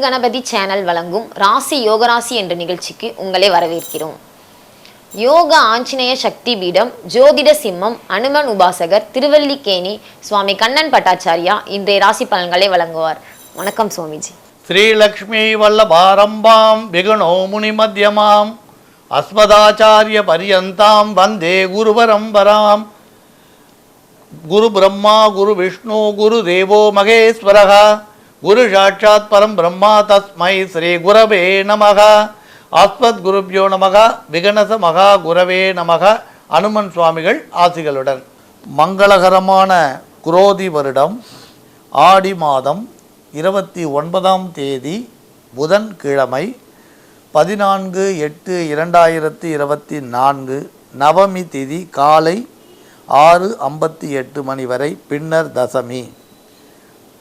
Ganapathi channel வழங்கும் ராசி யோகராசி என்ற நிகழ்ச்சிக்கு உங்களை வரவேற்கிறோம். யோக ஆஞ்சநேய சக்தி பீடம் ஜோதிட சிம்மம் அனுமன் உபாசகர் திருவல்லிக்கேணி சுவாமி கண்ணன் பட்டாச்சாரியா இன்றைய ராசி பலன்களை வழங்குவார். வணக்கம் சுவாமிஜி. ஸ்ரீலக்ஷ்மி வல்லபாரம்பாம் விகணோ முனி மத்தியமாம் அஸ்மதாச்சாரிய பரியந்தாம் வந்தே குரு பரம்பராம். குரு பிரம்மா குரு விஷ்ணு குரு தேவோ மகேஸ்வரः குரு சாட்சாத் பரம் பிரம்மா தஸ்மை ஸ்ரீ குரவே நமக. ஆஸ்மத் குருப்யோ நமக. விகணச மகா குரவே நமக. அனுமன் சுவாமிகள் ஆசிகளுடன். மங்களகரமான குரோதி வருடம் ஆடி மாதம் 29ஆம் தேதி புதன்கிழமை 14/8/2024 நவமி திதி காலை 6:58 மணி வரை, பின்னர் தசமி.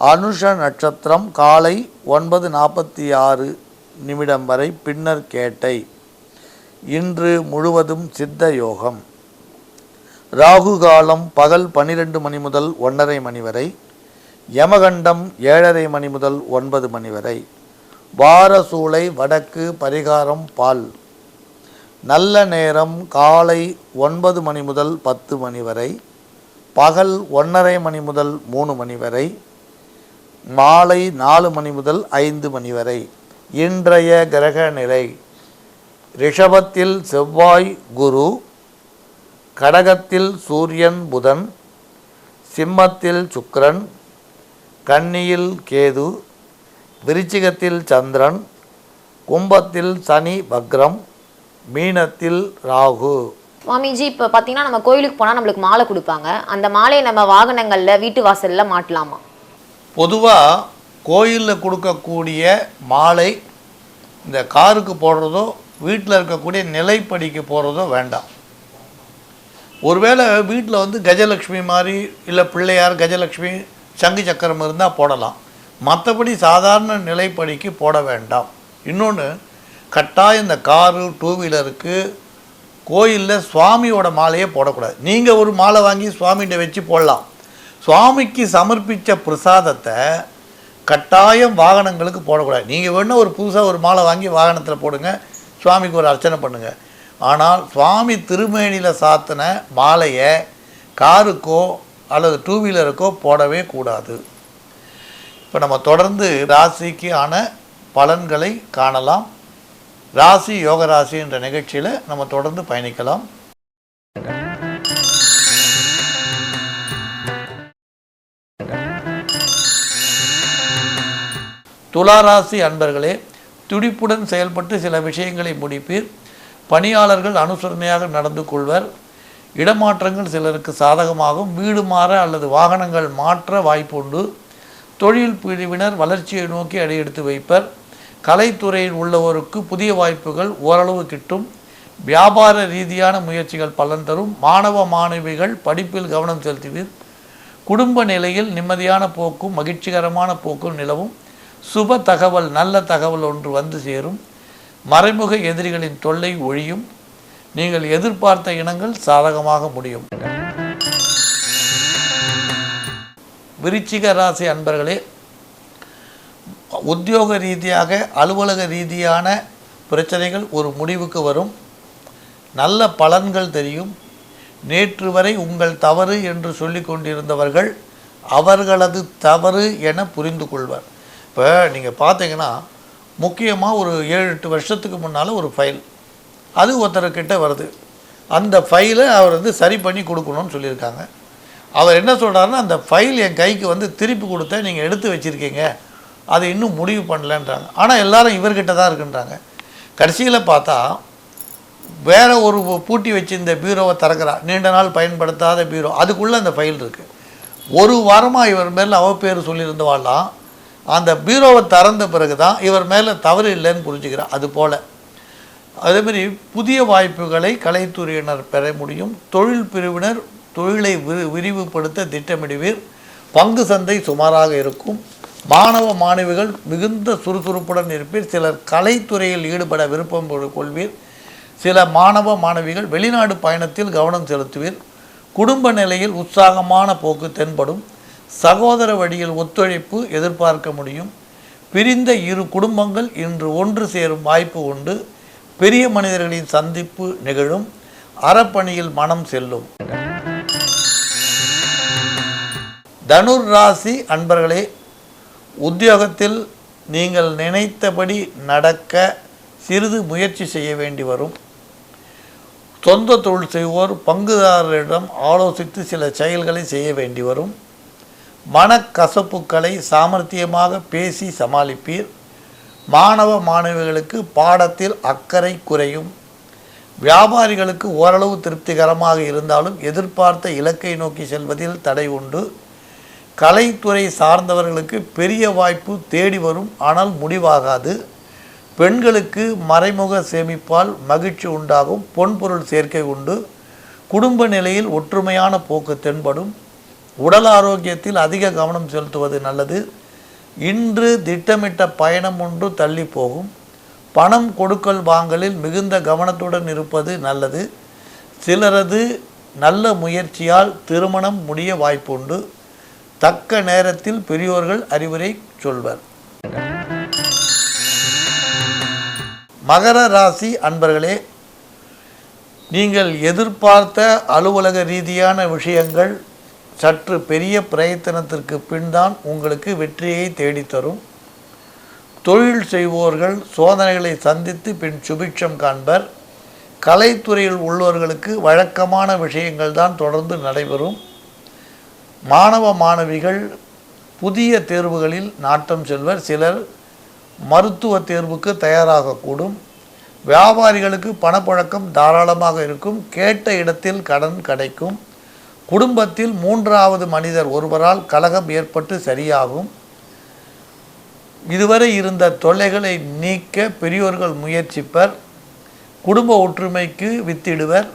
அனுஷ நட்சத்திரம் காலை 9:46 நிமிடம் வரை, பின்னர் கேட்டை. இன்று முழுவதும் சித்த யோகம். ராகு காலம் பகல் 12 மணி முதல் 1:30 மணி வரை, யமகண்டம் 7:30 மணி முதல் 9 மணி வரை, வாரசூலை வடக்கு, பரிகாரம் பால். நல்ல நேரம் காலை 9 மணி முதல் 10 மணி வரை, பகல் 1:30 மணி முதல் 3 மணி வரை, மாலை 4 மணி முதல் 5 மணி வரை. இன்றைய கிரக நிலை: ரிஷபத்தில் செவ்வாய் குரு, கடகத்தில் சூரியன் புதன், சிம்மத்தில் சுக்கிரன், கன்னியில் கேது, விருச்சிகத்தில் சந்திரன், கும்பத்தில் சனி வக்ரம், மீனத்தில் ராகு. சுவாமிஜி, இப்போ பார்த்தீங்கன்னா நம்ம கோயிலுக்கு போனால் நம்மளுக்கு மாலை கொடுப்பாங்க. அந்த மாலையை நம்ம வாகனங்களில் வீட்டு வாசலில் மாட்டலாமா? பொதுவாக கோயிலில் கொடுக்கக்கூடிய மாலை இந்த காருக்கு போடுறதோ வீட்டில் இருக்கக்கூடிய நிலைப்படிக்கு போடுறதோ வேண்டாம். ஒருவேளை வீட்டில் கஜலக்ஷ்மி மாதிரி இல்லை பிள்ளையார் கஜலக்ஷ்மி சங்கு சக்கரம் இருந்தால் போடலாம். மற்றபடி சாதாரண நிலைப்படிக்கு போட வேண்டாம். இன்னொன்று, கட்டாயம் இந்த காரு டூ வீலருக்கு கோயிலில் சுவாமியோட மாலையே போடக்கூடாது. நீங்கள் ஒரு மாலை வாங்கி சுவாமிகிட்ட வச்சு போடலாம். சுவாமிக்கு சமர்ப்பித்த பிரசாதத்தை கட்டாயம் வாகனங்களுக்கு போடக்கூடாது. நீங்கள் வேணால் ஒரு புதுசாக ஒரு மாலை வாங்கி வாகனத்தில் போடுங்க, சுவாமிக்கு ஒரு அர்ச்சனை பண்ணுங்கள். ஆனால் சுவாமி திருமேனியில் சாத்தின மாலையை காருக்கோ அல்லது டூ வீலருக்கோ போடவே கூடாது. இப்போ நம்ம தொடர்ந்து ராசிக்கு ஆன பலன்களை காணலாம். ராசி யோகராசி என்ற நிகழ்ச்சியில் நம்ம தொடர்ந்து பயணிக்கலாம். துளாராசி அன்பர்களே, துடிப்புடன் செயல்பட்டு சில விஷயங்களை முடிப்பீர். பணியாளர்கள் அனுசரணையாக நடந்து கொள்வர். இடமாற்றங்கள் சிலருக்கு சாதகமாகும். வீடு மாற அல்லது வாகனங்கள் மாற்ற வாய்ப்பு உண்டு. தொழில் பிரிவினர் வளர்ச்சியை நோக்கி அடியெடுத்து வைப்பர். கலைத்துறையில் உள்ளவருக்கு புதிய வாய்ப்புகள் ஓரளவு கிட்டும். வியாபார ரீதியான முயற்சிகள் பலன் தரும். மாணவ மாணவிகள் படிப்பில் கவனம் செலுத்துவீர். குடும்ப நிலையில் நிம்மதியான போக்கும் மகிழ்ச்சிகரமான போக்கும் நிலவும். சுப தகவல், நல்ல தகவல் ஒன்று வந்து சேரும். மறைமுக எதிரிகளின் தொல்லை ஒழியும். நீங்கள் எதிர்பார்த்த இனங்கள் சாதகமாக முடியும். விருச்சிக ராசி அன்பர்களே, உத்தியோக ரீதியாக அலுவலக ரீதியான பிரச்சனைகள் ஒரு முடிவுக்கு வரும். நல்ல பலன்கள் தெரியும். நேற்று வரை உங்கள் தவறு என்று சொல்லி கொண்டிருந்தவர்கள் அவர்களது தவறு என புரிந்து கொள்வர். இப்போ நீங்கள் பார்த்தீங்கன்னா, முக்கியமாக ஒரு 7-8 வருஷத்துக்கு முன்னால் ஒரு ஃபைல் அது ஒருத்தர்கிட்ட வருது. அந்த ஃபைலை அவர் சரி பண்ணி கொடுக்கணும்னு சொல்லியிருக்காங்க. அவர் என்ன சொல்கிறாருன்னா, அந்த ஃபைல் என் கைக்கு திருப்பி கொடுத்த நீங்கள் எடுத்து வச்சுருக்கீங்க, அதை இன்னும் முடிவு பண்ணலன்றாங்க. ஆனால் எல்லாரும் இவர்கிட்ட தான் இருக்குன்றாங்க. கடைசியில் பார்த்தா வேறு ஒரு பூட்டி வச்சு இந்த பீரோவை திறக்கிறா, நீண்ட நாள் பயன்படுத்தாத பீரோ, அதுக்குள்ளே அந்த ஃபைல் இருக்குது. ஒரு வாரமாக இவர் மேலே அவப்பேர் சொல்லியிருந்தவாலாம் அந்த பீரோவை திறந்த பிறகு தான் இவர் மேலே தவறு இல்லைன்னு புரிஞ்சுக்கிறார். அதுபோல் அதேமாதிரி புதிய வாய்ப்புகளை கலைத்துறையினர் பெற முடியும். தொழில் பிரிவினர் தொழிலை விரிவுபடுத்த திட்டமிடுவீர். பங்கு சந்தை சுமாராக இருக்கும். மாணவ மாணவிகள் மிகுந்த சுறுசுறுப்புடன் இருப்பீர். சிலர் கலைத்துறையில் ஈடுபட விருப்பம் கொள்வீர். சில மாணவ மாணவிகள் வெளிநாடு பயணத்தில் கவனம் செலுத்துவீர். குடும்ப நிலையில் உற்சாகமான போக்கு தென்படும். சகோதர வழியில் ஒத்துழைப்பு எதிர்பார்க்க முடியும். பிரிந்த இரு குடும்பங்கள் இன்று ஒன்று சேரும் வாய்ப்பு உண்டு. பெரிய மனிதர்களின் சந்திப்பு நிகழும். அறப்பணியில் மனம் செல்லும். தனுர் ராசி அன்பர்களே, உத்தியோகத்தில் நீங்கள் நினைத்தபடி நடக்க சிறிது முயற்சி செய்ய வேண்டி வரும். சொந்த தொழில் செய்வோர் பங்குதாரரிடம் ஆலோசித்து சில செயல்களை செய்ய வேண்டி வரும். மனக்கசப்புக்களை சாமர்த்தியமாக பேசி சமாளிப்பீர். மாணவ மாணவிகளுக்கு பாடத்தில் அக்கறை குறையும். வியாபாரிகளுக்கு ஓரளவு திருப்திகரமாக இருந்தாலும் எதிர்பார்த்த இலக்கை நோக்கி செல்வதில் தடை உண்டு. கலைத்துறை சார்ந்தவர்களுக்கு பெரிய வாய்ப்பு தேடி வரும், ஆனால் முடிவாகாது. பெண்களுக்கு மறைமுக சேமிப்பால் மகிழ்ச்சி உண்டாகும். பொன்பொருள் சேர்க்கை உண்டு. குடும்ப நிலையில் ஒற்றுமையான போக்கு தென்படும். உடல் ஆரோக்கியத்தில் அதிக கவனம் செலுத்துவது நல்லது. இன்று திட்டமிட்ட பயணம் ஒன்று தள்ளி போகும். பணம் கொடுக்கல் வாங்கலில் மிகுந்த கவனத்துடன் இருப்பது நல்லது. சிலரது நல்ல முயற்சியால் திருமணம் முடிய வாய்ப்புண்டு. தக்க நேரத்தில் பெரியோர்கள் அறிவுரை சொல்வர். மகர ராசி அன்பர்களே, நீங்கள் எதிர்பார்த்த அலுவலக ரீதியான விஷயங்கள் சற்று பெரிய பிரயத்தனத்திற்கு பின்தான் உங்களுக்கு வெற்றியை தேடித்தரும். தொழில் செய்வோர்கள் சோதனைகளை சந்தித்து பின் சுபிட்சம் காண்பர். கலைத்துறையில் உள்ளவர்களுக்கு வழக்கமான விஷயங்கள் தான் தொடர்ந்து நடைபெறும். மாணவ மாணவிகள் புதிய தேர்வுகளில் நாட்டம் செல்வர். சிலர் மருத்துவ தேர்வுக்கு தயாராகக்கூடும். வியாபாரிகளுக்கு பணப்புழக்கம் தாராளமாக இருக்கும். கேட்ட இடத்தில் கடன் கிடைக்கும். குடும்பத்தில் மூன்றாவது மனிதர் ஒருவரால் கலகம் ஏற்பட்டு சரியாகும். இதுவரை இருந்த தொல்லைகளை நீக்க பெரியோர்கள் முயற்சிப்பர். குடும்ப ஒற்றுமைக்கு வித்திடுவர்.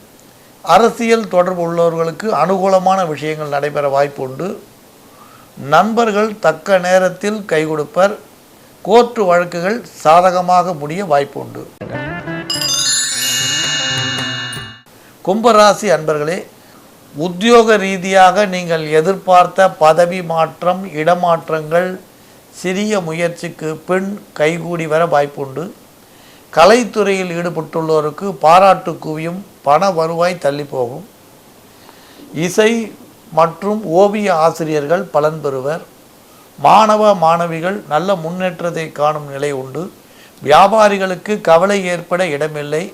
அரசியல் தொடர்பு உள்ளவர்களுக்கு அனுகூலமான விஷயங்கள் நடைபெற வாய்ப்புண்டு. நண்பர்கள் தக்க நேரத்தில் கை கொடுப்பர். கோர்ட்டு வழக்குகள் சாதகமாக முடிய வாய்ப்புண்டு. கும்பராசி அன்பர்களே, உத்தியோக ரீதியாக நீங்கள் எதிர்பார்த்த பதவி மாற்றம், இடமாற்றங்கள் சிறிய முயற்சிக்கு பின் கைகூடி வர வாய்ப்புண்டு. கலைத்துறையில் ஈடுபட்டுள்ளோருக்கு பாராட்டு குவியும். பண வருவாய் தள்ளி போகும். இசை மற்றும் ஓவிய ஆசிரியர்கள் பலன் பெறுவர். மாணவ மாணவிகள் நல்ல முன்னேற்றத்தை காணும் நிலை உண்டு. வியாபாரிகளுக்கு கவலை ஏற்பட இடமில்லை.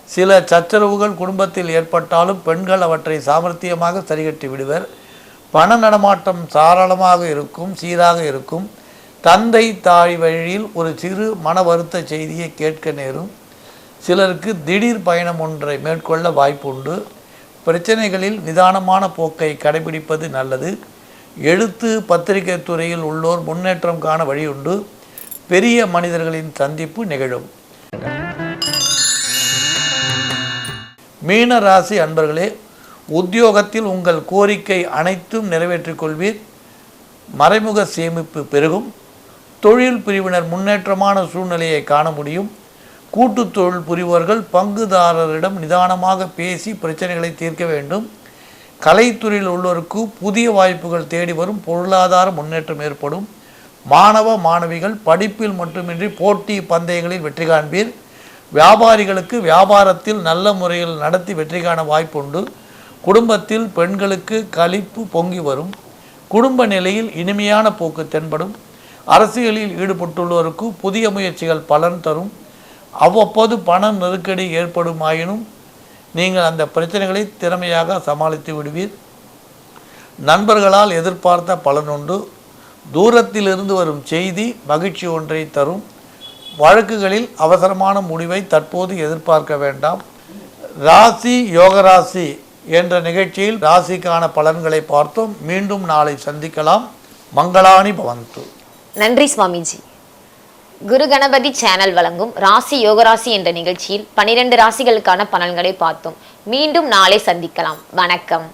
சில சச்சரவுகள் குடும்பத்தில் ஏற்பட்டாலும் பெண்கள் அவற்றை சாமர்த்தியமாக சரிகட்டி விடுவர். பண நடமாட்டம் தாராளமாக இருக்கும், சீராக இருக்கும். தந்தை தாய் வழியில் ஒரு சிறு மன வருத்த செய்தியை கேட்க நேரும். சிலருக்கு திடீர் பயணம் ஒன்றை மேற்கொள்ள வாய்ப்புண்டு. பிரச்சனைகளில் நிதானமான போக்கை கடைபிடிப்பது நல்லது. எழுத்து பத்திரிகை துறையில் உள்ளோர் முன்னேற்றம் காண வழியுண்டு. பெரிய மனிதர்களின் சந்திப்பு நிகழும். மீன ராசி அன்பர்களே, உத்தியோகத்தில் உங்கள் கோரிக்கை அனைத்தும் நிறைவேற்றிக் கொள்வீர். மறைமுக சேமிப்பு பெருகும். தொழில் பிரிவினர் முன்னேற்றமான சூழ்நிலையை காண முடியும். கூட்டு தொழில் புரிவோர்கள் பங்குதாரரிடம் நிதானமாக பேசி பிரச்சனைகளை தீர்க்க வேண்டும். கலைத்துறையில் உள்ளோருக்கு புதிய வாய்ப்புகள் தேடி வரும். பொருளாதார முன்னேற்றம் ஏற்படும். மாணவ மாணவிகள் படிப்பில் மட்டுமின்றி போட்டி பந்தயங்களில் வெற்றி காண்பீர். வியாபாரிகளுக்கு வியாபாரத்தில் நல்ல முறையில் நடத்தி வெற்றி காண வாய்ப்புண்டு. குடும்பத்தில் பெண்களுக்கு களிப்பு பொங்கி வரும். குடும்ப நிலையில் இனிமையான போக்கு தென்படும். அரசியலில் ஈடுபட்டுள்ளோருக்கு புதிய முயற்சிகள் பலன் தரும். அவ்வப்போது பண நெருக்கடி ஏற்படுமாயினும் நீங்கள் அந்த பிரச்சனைகளை திறமையாக சமாளித்து விடுவீர். நண்பர்களால் எதிர்பார்த்த பலனுண்டு. தூரத்திலிருந்து வரும் செய்தி மகிழ்ச்சி ஒன்றை தரும். வழக்குகளில் அவசரமான முடிவை தற்போது எதிர்பார்க்க வேண்டாம். ராசி யோகராசி என்ற நிகழ்ச்சியில் ராசிக்கான பலன்களை பார்த்தோம். மீண்டும் நாளை சந்திக்கலாம். மங்களானி பவந்து. நன்றி சுவாமிஜி. குரு கணபதி சேனல் வழங்கும் ராசி யோகராசி என்ற நிகழ்ச்சியில் 12 ராசிகளுக்கான பலன்களை பார்த்தோம். மீண்டும் நாளை சந்திக்கலாம். வணக்கம்.